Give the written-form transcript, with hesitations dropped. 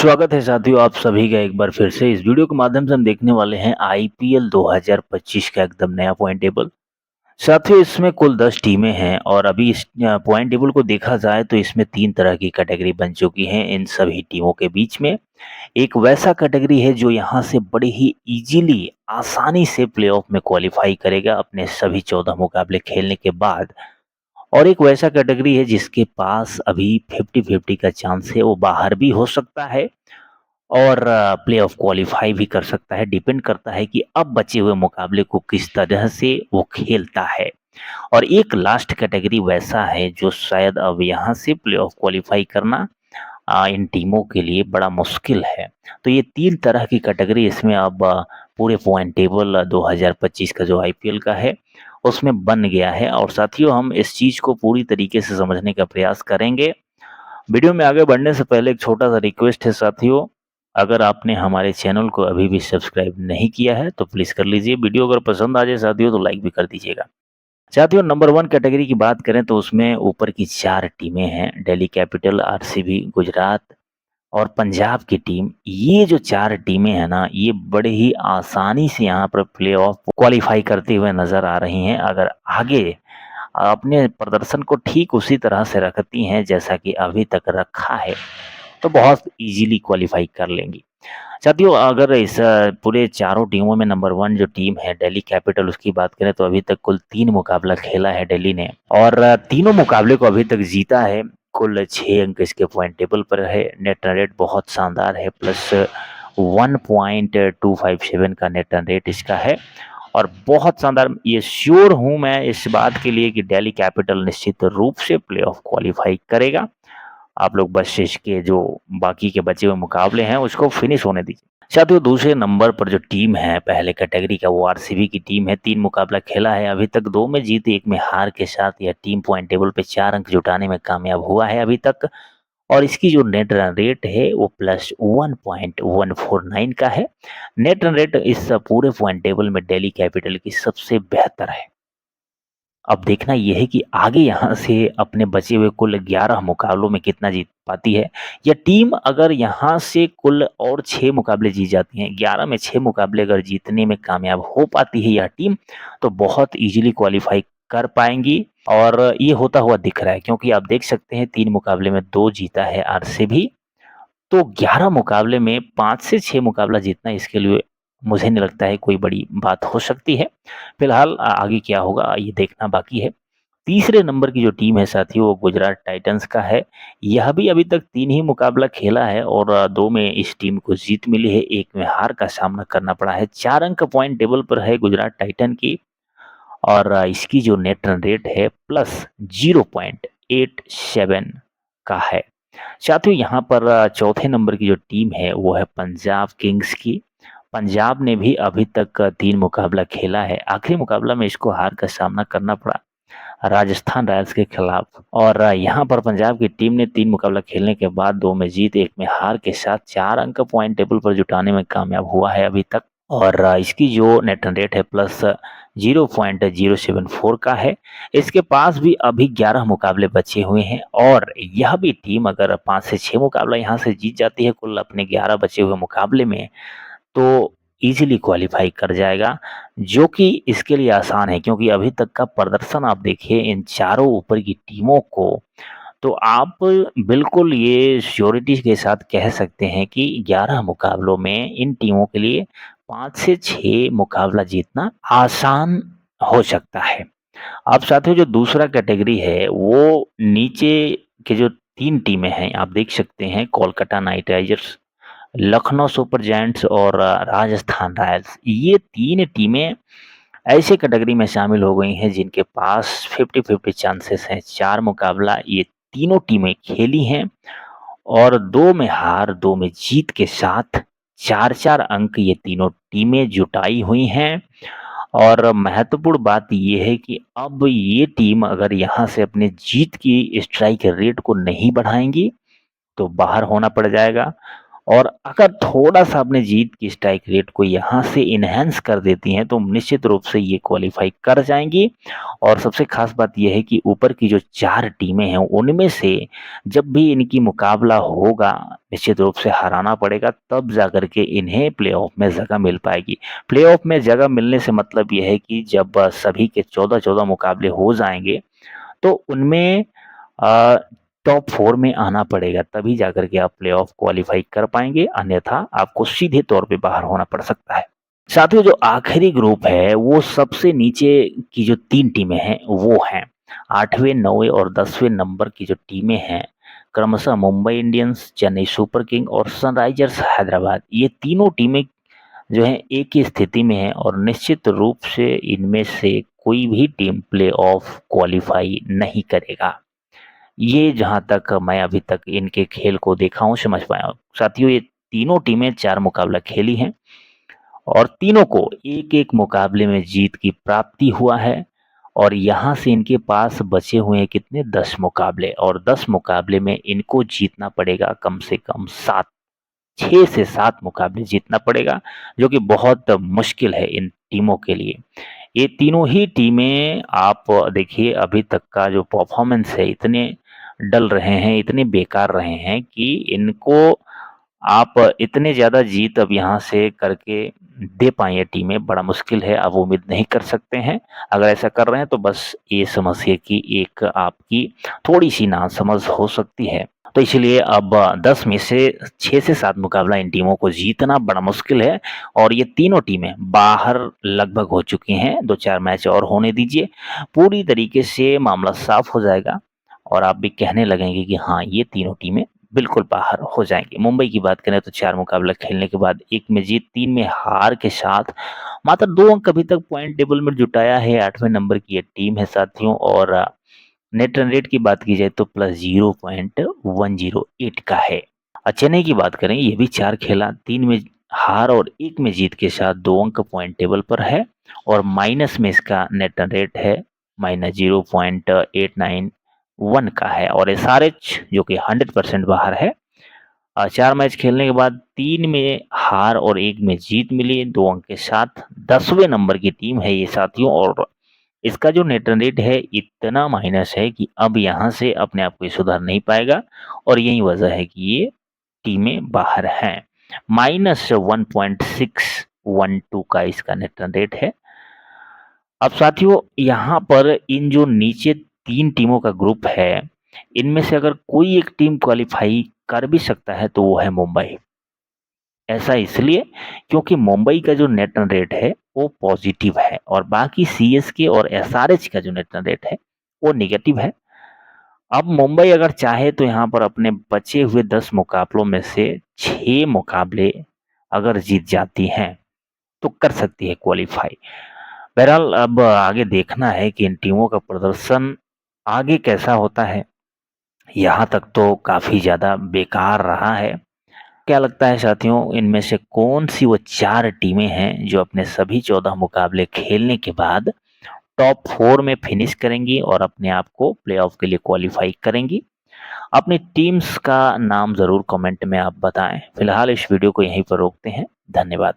स्वागत है साथियों आप सभी का एक बार फिर से। इस वीडियो के माध्यम से हम देखने वाले हैं आईपीएल 2025 का एकदम नया पॉइंट टेबल। साथियों इसमें कुल 10 टीमें हैं और अभी इस पॉइंट टेबल को देखा जाए तो इसमें 3 तरह की कैटेगरी बन चुकी हैं इन सभी टीमों के बीच में। एक वैसा कैटेगरी है जो यहाँ से बड़े ही इजीली आसानी से प्लेऑफ में क्वालिफाई करेगा अपने सभी 14 मुकाबले खेलने के बाद। और एक वैसा कैटेगरी है जिसके पास अभी 50-50 का चांस है, वो बाहर भी हो सकता है और प्लेऑफ क्वालीफाई भी कर सकता है। डिपेंड करता है कि अब बचे हुए मुकाबले को किस तरह से वो खेलता है। और एक लास्ट कैटेगरी वैसा है जो शायद अब यहाँ से प्लेऑफ क्वालीफाई करना इन टीमों के लिए बड़ा मुश्किल है। तो ये 3 तरह की कैटेगरी इसमें अब पूरे पॉइंट टेबल 2025 का जो आईपीएल का है उसमें बन गया है। और साथियों हम इस चीज़ को पूरी तरीके से समझने का प्रयास करेंगे। वीडियो में आगे बढ़ने से पहले एक छोटा सा रिक्वेस्ट है साथियों, अगर आपने हमारे चैनल को अभी भी सब्सक्राइब नहीं किया है तो प्लीज़ कर लीजिए। वीडियो अगर पसंद आ जाए साथियों तो लाइक भी कर दीजिएगा। साथियों नंबर 1 कैटेगरी की बात करें तो उसमें ऊपर की 4 टीमें हैं, दिल्ली कैपिटल, आरसीबी, गुजरात और पंजाब की टीम। ये जो 4 टीमें हैं ना, ये बड़े ही आसानी से यहाँ पर प्लेऑफ क्वालीफाई करते हुए नज़र आ रही हैं। अगर आगे अपने प्रदर्शन को ठीक उसी तरह से रखती हैं जैसा कि अभी तक रखा है, तो बहुत इजीली क्वालीफाई कर लेंगी। साथियों अगर इस पूरे चारों टीमों में नंबर 1 जो टीम है दिल्ली कैपिटल, उसकी बात करें तो अभी तक कुल 3 मुकाबला खेला है दिल्ली ने और तीनों मुकाबले को अभी तक जीता है। कुल 6 अंक इसके पॉइंट टेबल पर है। नेट रन रेट बहुत शानदार है, प्लस 1.257 का नेट रन रेट इसका है। और बहुत शानदार, ये श्योर हूँ मैं इस बात के लिए कि दिल्ली कैपिटल निश्चित रूप से प्लेऑफ क्वालीफाई करेगा। आप लोग बस इसके जो बाकी के बचे हुए मुकाबले हैं उसको फिनिश होने दीजिए। साथियों दूसरे नंबर पर जो टीम है पहले कैटेगरी का वो आरसीबी की टीम है। 3 मुकाबला खेला है, अभी तक 2 में जीत 1 में हार के साथ यह टीम पॉइंट टेबल पे 4 अंक जुटाने में कामयाब हुआ है अभी तक। और इसकी जो नेट रन रेट है वो प्लस 1.149 का है। नेट रन रेट इस पूरे पॉइंट टेबल में दिल्ली कैपिटल की सबसे बेहतर है। अब देखना ये है कि आगे यहाँ से अपने बचे हुए कुल 11 मुकाबलों में कितना जीत पाती है। या टीम अगर यहाँ से कुल और 6 मुकाबले जीत जाती हैं, 11 में 6 मुकाबले अगर जीतने में कामयाब हो पाती है यह टीम, तो बहुत ईज़िली क्वालीफाई कर पाएँगी। और ये होता हुआ दिख रहा है क्योंकि आप देख सकते हैं 3 मुकाबले में 2 जीता है आरसीबी। तो 11 मुकाबले में 5 से 6 मुकाबला जीतना इसके लिए मुझे नहीं लगता है कोई बड़ी बात हो सकती है। फिलहाल आगे क्या होगा ये देखना बाकी है। तीसरे नंबर की जो टीम है साथियों वो गुजरात टाइटंस का है। यह भी अभी तक 3 ही मुकाबला खेला है और 2 में इस टीम को जीत मिली है, 1 में हार का सामना करना पड़ा है। 4 अंक पॉइंट टेबल पर है गुजरात टाइटन की और इसकी जो नेट रन रेट है प्लस 0.87 का है। साथियों यहाँ पर चौथे नंबर की जो टीम है वो है पंजाब किंग्स की। पंजाब ने भी अभी तक 3 मुकाबला खेला है, आखिरी मुकाबला में इसको हार का सामना करना पड़ा राजस्थान रॉयल्स के खिलाफ। और यहाँ पर पंजाब की टीम ने 3 मुकाबला खेलने के बाद 2 में जीत 1 में हार के साथ 4 अंक पॉइंट टेबल पर जुटाने में कामयाब हुआ है अभी तक। और इसकी जो नेट रन रेट है प्लस 0.074 का है। इसके पास भी अभी 11 मुकाबले बचे हुए हैं और यह भी टीम अगर 5 से 6 मुकाबला यहाँ से जीत जाती है कुल अपने 11 बचे हुए मुकाबले में, तो ईज़िली क्वालीफाई कर जाएगा, जो कि इसके लिए आसान है क्योंकि अभी तक का प्रदर्शन आप देखिए इन चारों ऊपर की टीमों को, तो आप बिल्कुल ये श्योरिटी के साथ कह सकते हैं कि 11 मुकाबलों में इन टीमों के लिए 5 से 6 मुकाबला जीतना आसान हो सकता है। अब साथियों जो दूसरा कैटेगरी है वो नीचे के जो 3 टीमें हैं आप देख सकते हैं, Kolkata night Riders, Lucknow super giants और राजस्थान रॉयल्स। ये 3 टीमें ऐसे कैटेगरी में शामिल हो गई हैं जिनके पास 50-50 चांसेस हैं। 4 मुकाबला ये तीनों टीमें खेली हैं और 2 में हार 2 में जीत के साथ 4-4 अंक ये तीनों टीमें जुटाई हुई हैं। और महत्वपूर्ण बात ये है कि अब ये टीम अगर यहाँ से अपने जीत की स्ट्राइक रेट को नहीं बढ़ाएँगी, तो बाहर होना पड़ जाएगा। और अगर थोड़ा-सा अपने जीत की स्ट्राइक रेट को यहाँ से एनहांस कर देती हैं, तो निश्चित रूप से ये क्वालीफाई कर जाएँगी। और सबसे ख़ास बात ये है कि ऊपर की जो 4 टीमें हैं, उनमें से जब भी इनकी मुकाबला होगा, निश्चित रूप से हराना पड़ेगा, तब जाकर के इन्हें प्लेऑफ में जगह मिल पाएगी। प्लेऑफ में जगह मिलने से मतलब ये है कि जब सभी के 14-14 मुकाबले हो जाएँगे, तो उनमें अ, टॉप 4 में आना पड़ेगा, तभी जाकर के आप प्लेऑफ क्वालीफाई कर पाएँगे, अन्यथा आपको सीधे तौर पे बाहर होना पड़ सकता है। साथियों, जो आखिरी ग्रुप है, वो सबसे नीचे की जो 3 टीमें हैं, वो हैं 8वें, 9वें और 10वें नंबर की जो टीमें हैं, क्रमशः Mumbai Indians, Chennai super king और सनराइजर्स हैदराबाद। ये तीनों टीमें जो हैं एक ही स्थिति में हैं और निश्चित रूप से इनमें से कोई भी टीम प्लेऑफ क्वालीफाई नहीं करेगा। ये जहाँ तक मैं अभी तक इनके खेल को देखा हूँ, समझ पाया हूँ। साथियों, ये तीनों टीमें 4 मुकाबला खेली हैं और तीनों को एक-एक मुकाबले में जीत की प्राप्ति हुआ है और यहाँ से इनके पास बचे हुए हैं कितने 10 मुकाबले और 10 मुकाबले में इनको जीतना पड़ेगा कम से कम 7 6 से 7 मुकाबले जीतना पड़ेगा, जो कि बहुत मुश्किल है इन टीमों के लिए। ये तीनों ही टीमें आप देखिए अभी तक का जो परफॉर्मेंस है इतने डल रहे हैं, इतने बेकार रहे हैं कि इनको आप इतने ज़्यादा जीत अब यहाँ से करके दे पाएँ ये टीमें बड़ा मुश्किल है, आप उम्मीद नहीं कर सकते हैं। अगर ऐसा कर रहे हैं तो बस ये समझिए कि एक आपकी थोड़ी-सी नासमझ हो सकती है। तो इसलिए अब 10 में से 6 से 7 मुकाबला इन टीमों को जीतना बड़ा मुश्किल है और ये तीनों टीमें बाहर लगभग हो चुकी हैं, 2-4 मैच और होने दीजिए। पूरी तरीके से मामला साफ हो जाएगा और आप भी कहने लगेंगे कि हाँ, ये तीनों टीमें बिल्कुल बाहर हो जाएँगी। मुंबई की बात करें तो 4 मुकाबला खेलने के बाद 1 में जीत, 3 में हार के साथ मात्र 2 अंक अभी तक पॉइंट टेबल में जुटाया है। 8वें नंबर की ये टीम है साथियों और नेट रन रेट की बात की जाए तो प्लस 0.108 का है। चेन्नई की बात करें, ये भी 4 खेला, 3 में हार और 1 में जीत के साथ 2 अंक पॉइंट टेबल पर है और माइनस में इसका नेट रन रेट है -0.891 का है और एसआरएच जो कि 100% बाहर है। 4 मैच खेलने के बाद 3 में हार और 1 में जीत मिली 2 अंक के साथ 10वें नंबर की टीम है ये साथियों और इसका जो नेट रन रेट है इतना माइनस है कि अब यहाँ से अपने आप को ये सुधार नहीं पाएगा और यही वजह है कि ये टीमें बाहर हैं। -1.612 का इसका नेट रन रेट है। अब साथियों यहाँ पर इन जो नीचे 3 टीमों का ग्रुप है, इनमें से अगर कोई एक टीम क्वालीफाई कर भी सकता है तो वो है मुंबई। ऐसा इसलिए क्योंकि मुंबई का जो नेट रन रेट है वो पॉजिटिव है और बाकी सीएसके और एसआरएच का जो नेट रन रेट है वो नेगेटिव है। अब मुंबई अगर चाहे तो यहाँ पर अपने बचे हुए 10 मुकाबलों में से 6 मुकाबले अगर जीत जाती हैं तो कर सकती है क्वालीफाई। बहरहाल अब आगे देखना है कि इन टीमों का प्रदर्शन आगे कैसा होता है। यहाँ तक तो काफ़ी ज़्यादा बेकार रहा है। क्या लगता है साथियों इनमें से कौन-सी वो 4 टीमें हैं जो अपने सभी 14 मुकाबले खेलने के बाद टॉप 4 में फिनिश करेंगी और अपने आप को प्लेऑफ के लिए क्वालीफाई करेंगी? अपनी टीम्स का नाम ज़रूर कमेंट में आप बताएँ। फिलहाल इस वीडियो को यहीं पर रोकते हैं। धन्यवाद।